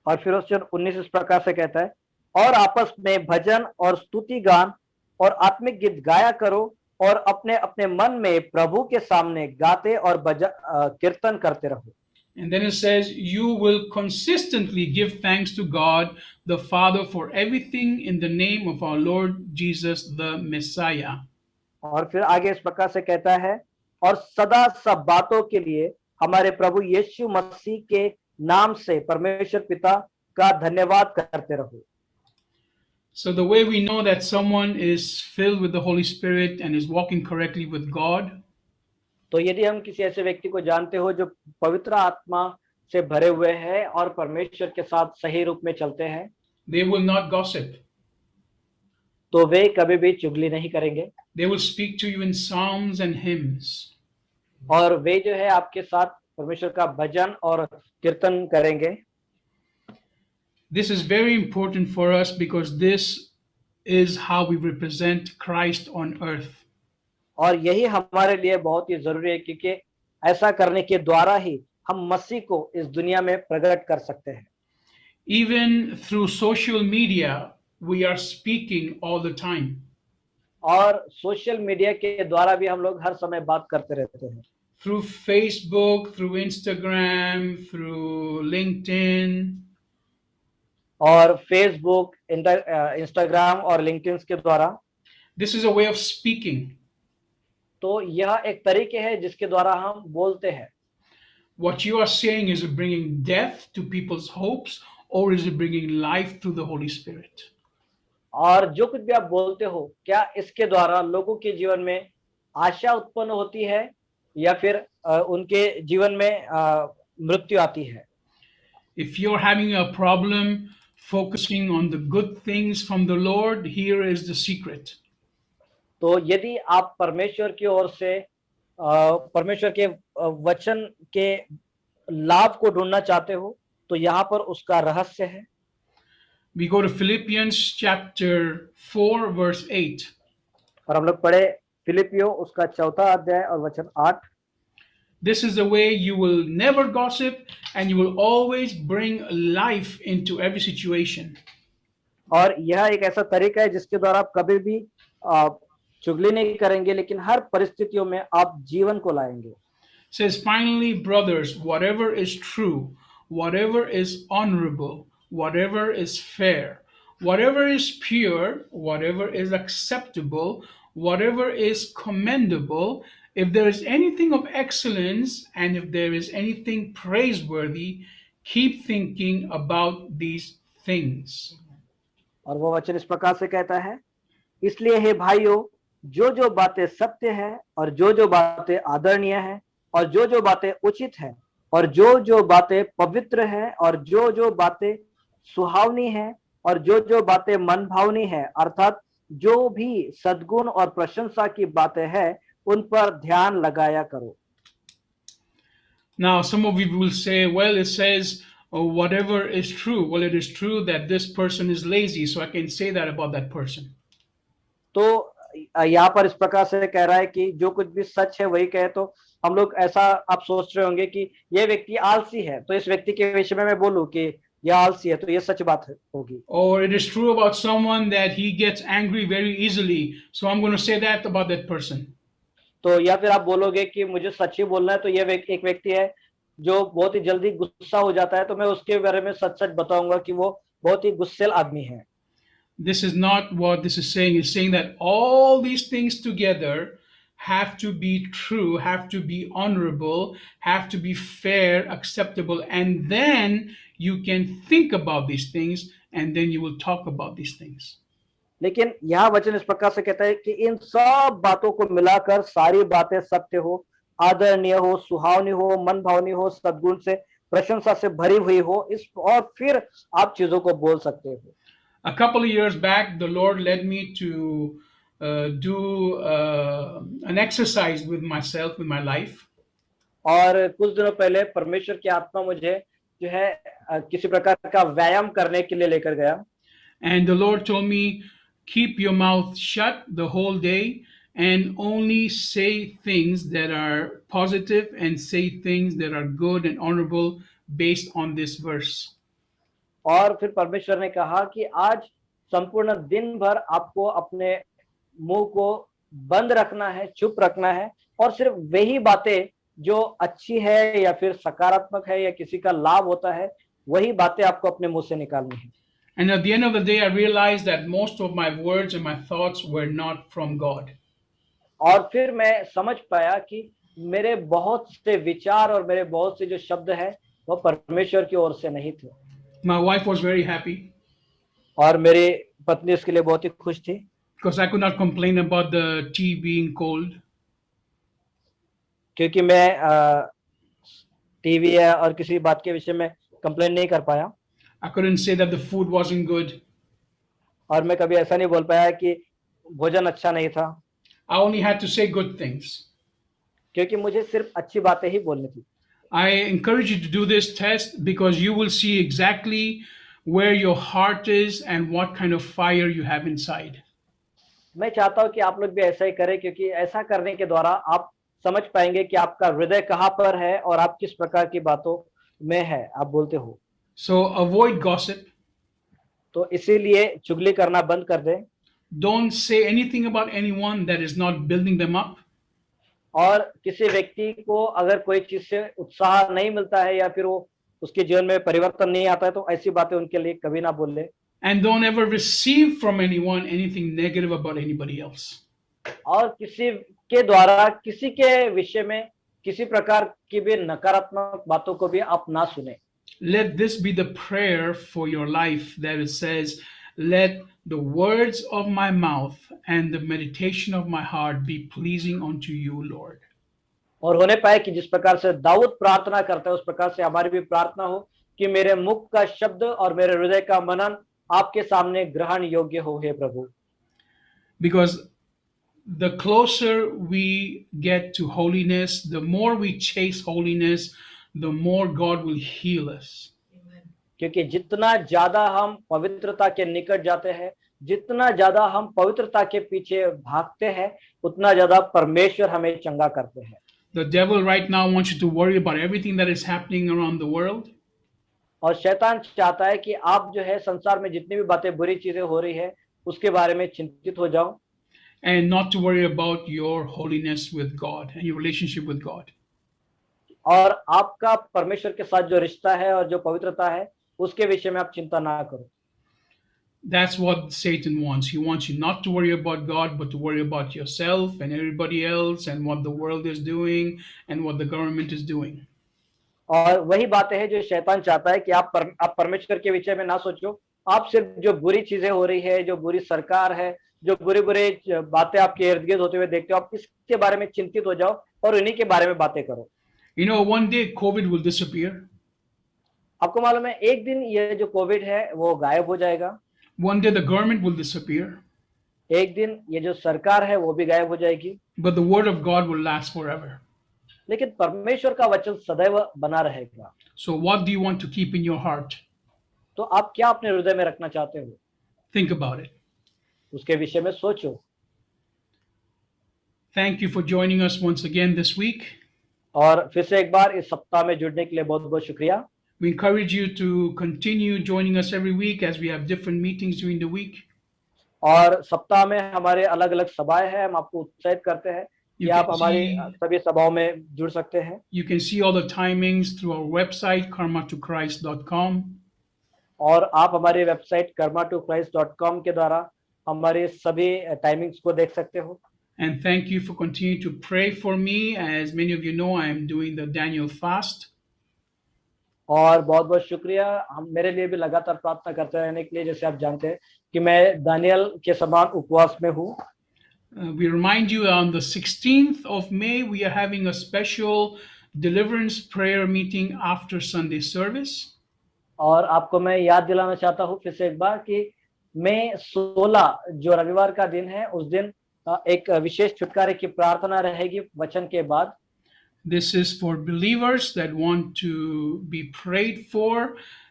और फिर वचन 19 इस प्रकार से कहता है, और आपस में भजन और स्तुति गान और आत्मिक गीत गाया करो और अपने अपने मन में प्रभु के सामने गाते और कीर्तन करते रहो। And then it says, you will consistently give thanks to God the Father for everything in the name of our Lord Jesus the Messiah. और फिर आगे इस प्रकार से कहता है, और सदा सब बातों के लिए हमारे प्रभु यीशु मसीह के नाम से परमेश्वर पिता का धन्यवाद करते रहो। So the way we know that someone is filled with the Holy Spirit and is walking correctly with God, तो यदि हम किसी ऐसे व्यक्ति को जानते हो जो पवित्र आत्मा से भरे हुए हैं और परमेश्वर के साथ सही रूप में चलते हैं, they will not gossip. तो वे कभी भी चुगली नहीं करेंगे। They will speak to you in psalms and hymns. और वे जो है आपके साथ परमेश्वर का भजन और कीर्तन करेंगे। This is very important for us because this is how we represent Christ on earth. और यही हमारे लिए बहुत ही जरूरी है, क्योंकि ऐसा करने के द्वारा ही हम मसीह को इस दुनिया में प्रकट कर सकते हैं। Even through social media, we are speaking all the time. और सोशल मीडिया के द्वारा भी हम लोग हर समय बात करते रहते हैं। Through Facebook, through Instagram, through LinkedIn. और फेसबुक, इंस्टाग्राम और लिंक्डइन के द्वारा। This is a way of speaking. तो यह एक तरीके है जिसके द्वारा हम बोलते हैं। What you are saying, is it bringing death to people's hopes or is it bringing life through the Holy Spirit? और जो कुछ भी आप बोलते हो, क्या इसके द्वारा लोगों के जीवन में आशा उत्पन्न होती है या फिर उनके जीवन में मृत्यु आती है? If you're having a problem focusing on the good things from the Lord, here is the secret. तो यदि आप परमेश्वर की ओर से परमेश्वर के वचन के लाभ को ढूंढना चाहते हो, तो यहाँ पर उसका रहस्य है। We go to Philippians chapter 4 verse 8. और हम लोग पढ़े फिलिपियो उसका 4वां अध्याय और वचन 8। This is the way you will never gossip and you will always bring life into every situation. और यह एक ऐसा तरीका है जिसके द्वारा आप कभी भी चुगली नहीं करेंगे, लेकिन हर परिस्थितियों में आप जीवन को लाएंगे। Says, finally, brothers, whatever is true, whatever is honorable, whatever is fair, whatever is pure, whatever is acceptable, whatever is commendable, If there is anything of excellence and if there is anything praiseworthy, keep thinking about these things. और वो वचन इस प्रकार से कहता है, इसलिए हे भाइयों, जो जो बातें सत्य है और जो जो बातें आदरणीय है और जो जो बातें उचित है और जो जो बातें पवित्र है और जो जो बातें सुहावनी है और जो जो बातें मन भावनी है, अर्थात जो भी सद्गुण और प्रशंसा की बातें हैं, उन पर ध्यान लगाया करो। Now, some of you will say, well, it says, oh, whatever is true. Well, it is true that this person is lazy, so I can say that about that person. तो यहाँ पर इस प्रकार से कह रहा है कि जो कुछ भी सच है वही कहे, तो हम लोग ऐसा आप सोच रहे होंगे कि ये व्यक्ति आलसी है, तो इस व्यक्ति के विषय में मैं बोलूं कि यह आलसी है, तो ये सच बात होगी। Or it is true about someone that he gets angry very easily, so I'm going to say that about that person. तो या फिर आप बोलोगे कि मुझे सच ही बोलना है, तो ये एक व्यक्ति है जो बहुत ही जल्दी गुस्सा हो जाता है, तो मैं उसके बारे में सच सच बताऊंगा कि वो बहुत ही गुस्सैल आदमी है। This is not what this is saying. It's saying that all these things together have to be true, have to be honorable, have to be fair, acceptable, and then you can think about these things and then you will talk about these things. लेकिन यह वचन इस प्रकार से कहता है कि इन सब बातों को मिलाकर सारी बातें सत्य हो, आदरणीय हो, सुहावनी हो, मन भावनी हो, सद्गुण से प्रशंसा से भरी हुई हो, इस और फिर आप चीजों को बोल सकते हो। A couple of years back, the Lord led me to do an exercise with myself, with my life. और कुछ दिनों पहले परमेश्वर की आत्मा मुझे जो है किसी प्रकार का व्यायाम करने के लिए लेकर गया। And the Lord told me, keep your mouth shut the whole day and only say things that are positive and say things that are good and honorable based on this verse. और फिर परमेश्वर ने कहा कि आज संपूर्ण दिन भर आपको अपने मुंह को बंद रखना है, चुप रखना है, और सिर्फ वही बातें जो अच्छी है या फिर सकारात्मक है या किसी का लाभ होता है, वही बातें आपको अपने मुंह से निकालनी है। And at the end of the day, I realized that most of my words and my thoughts were not from God. और फिर मैं समझ पाया कि मेरे बहुत से विचार और मेरे बहुत से जो शब्द है वो परमेश्वर की ओर से नहीं थे। My wife was very happy और मेरी पत्नी इसके लिए बहुत ही खुश थी, because I could not complain about the tea being cold. क्योंकि मैं टीवी है और किसी बात के विषय में कंप्लेन नहीं कर पाया, I couldn't say that the food wasn't good. और मैं कभी ऐसा नहीं बोल पाया कि भोजन अच्छा नहीं था, I only had to say good things. क्योंकि मुझे सिर्फ अच्छी बातें ही बोलनी थी। I encourage you to do this test because you will see exactly where your heart is and what kind of fire you have inside. मैं चाहता हूं कि आप लोग भी ऐसा ही करें, क्योंकि ऐसा करने के द्वारा आप समझ पाएंगे कि आपका हृदय कहाँ पर है और आप किस प्रकार की बातों में है आप बोलते हो। So avoid gossip. तो इसीलिए चुगली करना बंद कर दें, Don't say anything about anyone that is not building them up. और किसी व्यक्ति को अगर कोई चीज से उत्साह नहीं मिलता है या फिर वो उसके जीवन में परिवर्तन नहीं आता है, तो ऐसी बातें उनके लिए कभी ना बोले। And don't ever receive from anyone anything negative about anybody else. और किसी के द्वारा किसी के विषय में किसी प्रकार की भी नकारात्मक बातों को भी आप ना सुने। Let this be the prayer for your life that it says, let the words of my mouth and the meditation of my heart be pleasing unto you, Lord. और होने पाए कि जिस प्रकार से दाऊद प्रार्थना करता है उस प्रकार से हमारी भी प्रार्थना हो कि मेरे मुख का शब्द और मेरे हृदय का मनन आपके सामने ग्रहण योग्य हो, हे प्रभु। Because the closer we get to holiness, the more we chase holiness, the more God will heal us. क्योंकि जितना ज्यादा हम पवित्रता के निकट जाते हैं, जितना ज्यादा हम पवित्रता के पीछे भागते हैं, उतना ज्यादा परमेश्वर हमें चंगा करते हैं। The devil right now wants you to worry about everything that is happening around the world. और शैतान चाहता है कि आप जो है संसार में जितनी भी बातें बुरी चीजें हो रही है उसके बारे में चिंतित हो जाओ, And not to worry about your holiness with God and your relationship with God. और आपका परमेश्वर के साथ जो रिश्ता है और जो पवित्रता है उसके विषय में आप चिंता ना करो। That's what Satan wants. He wants you not to worry about God, but to worry about yourself and everybody else and what the world is doing and what the government is doing. और वही बातें हैं जो शैतान चाहता है कि आप परमेश्वर के विषय में ना सोचो। आप सिर्फ जो बुरी चीजें हो रही है, जो बुरी सरकार है, जो बुरे-बुरे बातें आपके इर्द-गिर्द होते हुए देखते हो, आप इसके बारे में चिंतित हो जाओ और उन्हीं के बारे में बातें करो। You know, one day COVID will disappear. आपको मालूम है एक दिन ये जो कोविड है वो गायब हो जाएगा। One day the government will disappear. एक दिन ये जो सरकार है वो भी गायब हो जाएगी। But the word of God will last forever. लेकिन परमेश्वर का वचन सदैव बना रहेगा। So what do you want to keep in your heart? तो आप क्या अपने हृदय में रखना चाहते हो? Think about it. उसके विषय में सोचो। Thank you for joining us once again this week. और फिर से एक बार इस सप्ताह में जुड़ने के लिए बहुत-बहुत शुक्रिया। We encourage you to continue joining us every week as we have different meetings during the week. और सप्ताह में हमारे अलग-अलग सभाएं हैं। हम आपको उत्साहित करते हैं कि You आप can हमारी see- सभी सभाओं में जुड़ सकते हैं। You can see all the timings through our website, karmatochrist.com. और आप हमारी वेबसाइट karmatochrist.com के द्वारा हमारे सभी टाइमिंग्स को देख सकते हो। And thank you for continuing to pray for me. As many of you know, I am doing the Daniel fast. और बहुत-बहुत शुक्रिया हम मेरे लिए भी लगातार प्रार्थना करते रहने के लिए। जैसे आप जानते हैं कि मैं दानियल के समान उपवास में हूँ। We remind you on the 16th of May, we are having a special deliverance prayer meeting after Sunday service. और आपको मैं याद दिलाना चाहता हूँ फिर से एक बार कि मई 16 जो रविवार का दिन है उस दिन एक विशेष छुटकारे की प्रार्थना रहेगी वचन के बाद। This is for believers that want to be prayed for.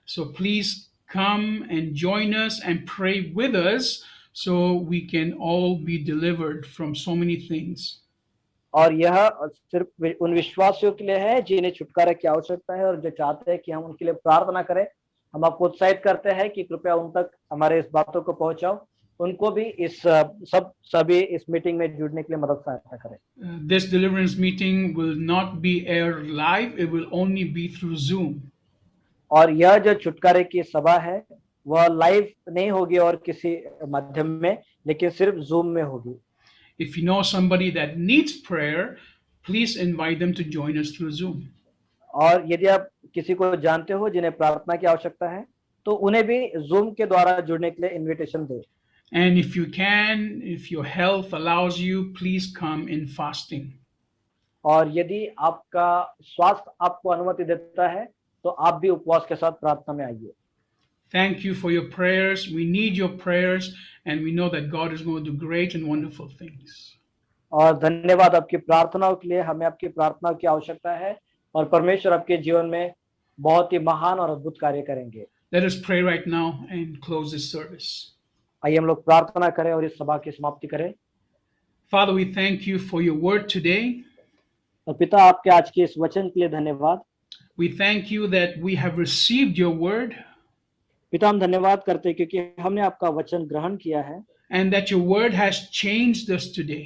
So please come and join us and pray with us so we can all be delivered from so many things. और यह सिर्फ उन विश्वासियों के लिए है जिन्हें छुटकारे की आवश्यकता है और जो चाहते हैं कि हम उनके लिए प्रार्थना करें। हम आपको उत्साहित करते हैं कि कृपया उन तक हमारे इस बातों को पहुंचाओ, उनको भी इस सभी इस मीटिंग में जुड़ने के लिए मदद सहायता करें। This deliverance meeting will not be aired live, it will only be through Zoom. और यह जो छुटकारे की सभा है वह लाइव नहीं होगी और किसी माध्यम में, लेकिन सिर्फ जूम में होगी। If you know somebody that needs prayer, please invite them to join us through Zoom. और यदि आप किसी को जानते हो जिन्हें प्रार्थना की आवश्यकता है तो उन्हें भी जूम के द्वारा जुड़ने के लिए इनविटेशन दें। And if you can, if your health allows you, please come in fasting. और यदि आपका स्वास्थ्य आपको अनुमति देता है तो आप भी उपवास के साथ प्रार्थना में आइए। Thank you for your prayers. We need your prayers, and we know that God is going to do great and wonderful things. और धन्यवाद आपकी प्रार्थनाओं के लिए। हमें आपकी प्रार्थनाओं की आवश्यकता है और परमेश्वर आपके जीवन में बहुत ही महान और अद्भुत कार्य करेंगे। Let us pray right now and close this service. आइए हम लोग प्रार्थना करें और इस सभा की समाप्ति करें। Father, we thank you for your word today. और पिता आपके आज के इस वचन के लिए धन्यवाद। We thank you that we have received your word पिता हम धन्यवाद करते हैं क्योंकि हमने आपका वचन ग्रहण किया है and that your word has changed us today.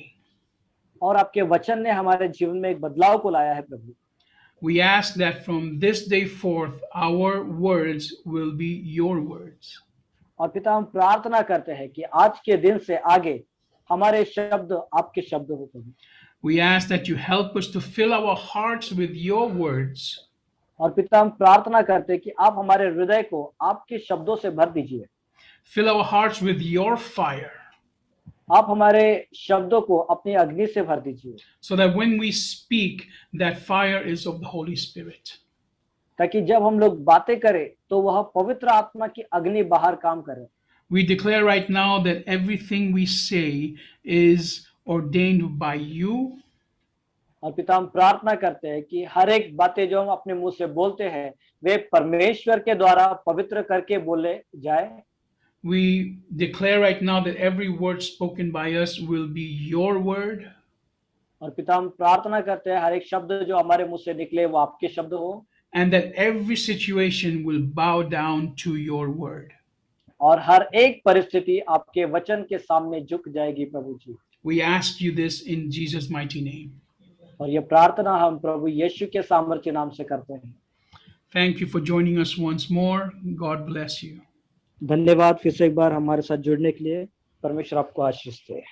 और आपके वचन ने हमारे जीवन में एक बदलाव को लाया है प्रभु। We ask that from this day forth, our words will be your words. और पिता हम प्रार्थना करते हैं कि आज के दिन से आगे हमारे शब्द आपके शब्द हो प्रभु। We ask that you help us to fill our hearts with your words. और पिता हम प्रार्थना करते हैं कि आप हमारे हृदय को आपके शब्दों से भर दीजिए। Fill our hearts with your fire, आप हमारे शब्दों को अपनी अग्नि से भर दीजिए so that when we speak, that fire is of the Holy Spirit. ताकि जब हम लोग बातें करें तो वह पवित्र आत्मा की अग्नि बाहर काम करे। We declare right now that everything we say is ordained by you, और पिता हम प्रार्थना करते हैं कि हर एक बातें जो हम अपने मुंह से बोलते हैं वे परमेश्वर के द्वारा पवित्र करके बोले जाए। we declare right now that every word spoken by us will be your word, और पिता हम प्रार्थना करते हैं हर एक शब्द जो हमारे मुंह से निकले वो आपके शब्द हो and that every situation will bow down to your word. और हर एक परिस्थिति आपके वचन के सामने झुक जाएगी प्रभु जी। We ask you this in Jesus' mighty name. और ये प्रार्थना हम प्रभु यीशु के सामर्थ्य नाम से करते हैं। Thank you for joining us once more. God bless you. धन्यवाद फिर से एक बार हमारे साथ जुड़ने के लिए। परमेश्वर आपको आशीष दे।